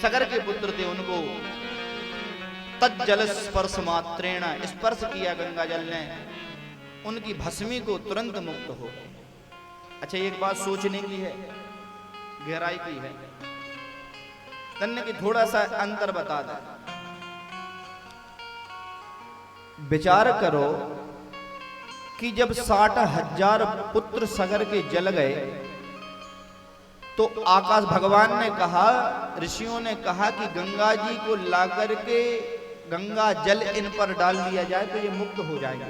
सगर के पुत्र थे, उनको तज्जल स्पर्श मात्रेण स्पर्श किया गंगा जल ने, उनकी भस्मी को तुरंत मुक्त हो। अच्छा, एक बात सोचने की है, गहराई की है, तन्ने की थोड़ा सा अंतर बता दे। विचार करो कि जब 60,000 पुत्र सगर के जल गए तो आकाश भगवान ने कहा, ऋषियों ने कहा कि गंगा जी को लाकर के गंगा जल इन पर डाल दिया जाए तो ये मुक्त हो जाएगा।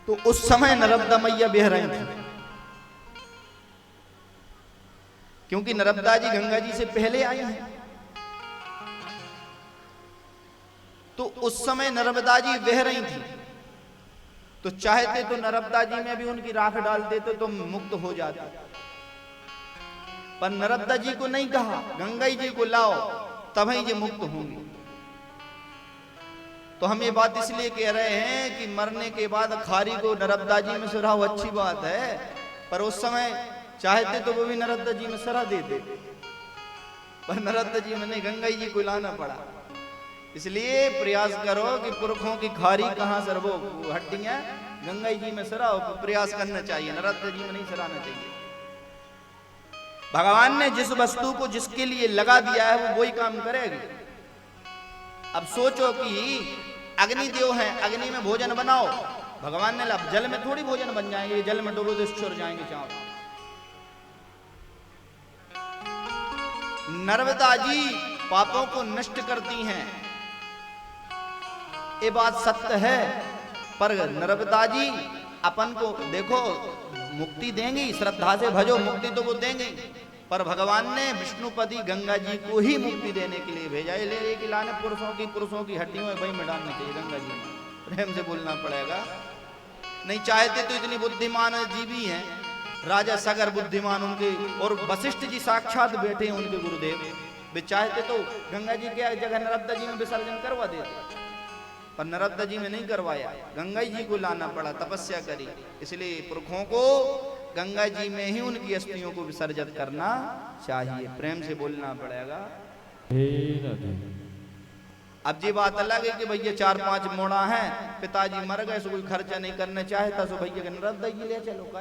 तो उस समय नर्मदा मैया बह रही थी, क्योंकि नर्मदा जी गंगा जी से पहले आई हैं। तो उस समय नर्मदा जी बह रही थी, तो चाहते तो नर्मदा जी में भी उनकी राख डाल देते तो मुक्त हो जाते, पर नर्मदा जी को नहीं कहा, गंगा जी को लाओ तभी ये मुक्त होंगे। तो हम ये बात इसलिए कह रहे हैं कि मरने के बाद खारी को नर्मदा जी में सराहो, अच्छी बात है, पर उस समय चाहते तो वो भी नर्मदा जी में सरा देते, पर नर्मदा जी में नहीं, गंगा जी को लाना पड़ा। इसलिए प्रयास करो कि पुरखों की खारी कहां सरबो हड्डियां, गंगा जी में सराओ, प्रयास करना चाहिए, नर्मदा जी में नहीं सराना चाहिए। भगवान ने जिस वस्तु को जिसके लिए लगा दिया है वो वही काम करेगी। अब सोचो कि अग्निदेव है, अग्नि में भोजन बनाओ, भगवान ने अब जल में थोड़ी भोजन बन जाएंगे, जल में डोलो तो छुर जाएंगे चावल। नर्मदा जी पापों को नष्ट करती हैं, ये बात सत्य है, पर नर्मदा जी अपन को देखो मुक्ति देंगी, श्रद्धा से भजो, मुक्ति तो वो देंगे, पर भगवान ने विष्णुपति गंगा जी को ही मुक्ति देने के लिए भेजा। ले कि लाने पुरुषों की हड्डियों में वही में डालनी चाहिए, गंगा जी में प्रेम से बोलना पड़ेगा। नहीं चाहते तो इतनी बुद्धिमान जीवी हैं, राजा सगर बुद्धिमान उनके, और वशिष्ठ जी साक्षात बैठे हैं उनके गुरुदेव, वे चाहते तो गंगा जी के जगह नर्मदा जी में विसर्जन करवा देते, पर नर्मदा जी में नहीं करवाया, गंगा जी को लाना पड़ा, तपस्या करी। इसलिए पुरखों को गंगा जी में ही उनकी अस्थियों को विसर्जित करना चाहिए, प्रेम से बोलना पड़ेगा। अब ये बात अलग है कि भैया 4-5 मोड़ा है, पिताजी मर गए, सो कोई खर्चा नहीं करना चाहता, सो भैया नर्मदा जी ले चलो, का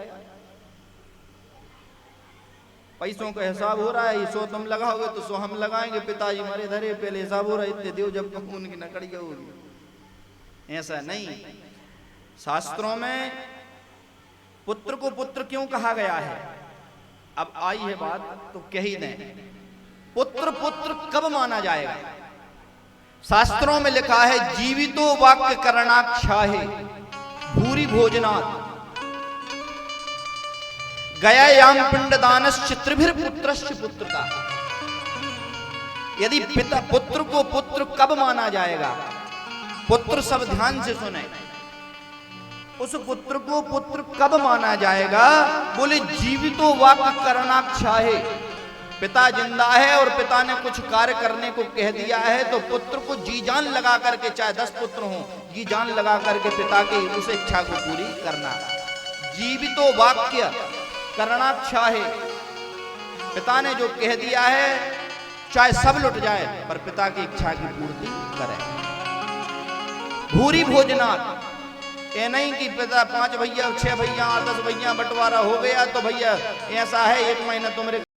पैसों का हिसाब हो रहा है, 100 तुम लगाओगे तो 100 हम लगाएंगे, पिताजी मरे धरे पहले हिसाब हो रहा है, इतने देव जब तुम उनकी नकड़िया होगी। ऐसा नहीं, शास्त्रों में पुत्र को पुत्र क्यों कहा गया है, अब आई है बात तो कह ही दें, पुत्र पुत्र कब माना जाएगा। शास्त्रों में लिखा है, जीवितो वाक्य करणाक्षाहे भूरि भोजनात् गयायाम पिंडदानश्च त्रिभिर पुत्रश्च पुत्रता। यदि पिता पुत्र को पुत्र कब माना जाएगा, पुत्र सब ध्यान से सुने, उस पुत्र को पुत्र कब माना जाएगा, बोले जीवितो वाक्य करणाक्षाहे, पिता जिंदा है और पिता ने कुछ कार्य करने को कह दिया है तो पुत्र को जी जान लगा करके, चाहे 10 पुत्र हो, जी जान लगा करके पिता की उस इच्छा को पूरी करना। जीवितो वाक्य करणाक्षाहे, पिता ने जो कह दिया है चाहे सब लुट जाए पर पिता की इच्छा की पूर्ति करे। भूरि भोजनात्, ये नहीं कि पिता 5 भैया 6 भैया 10 भैया बंटवारा हो गया तो भैया ऐसा है 1 महीना तुम्हारे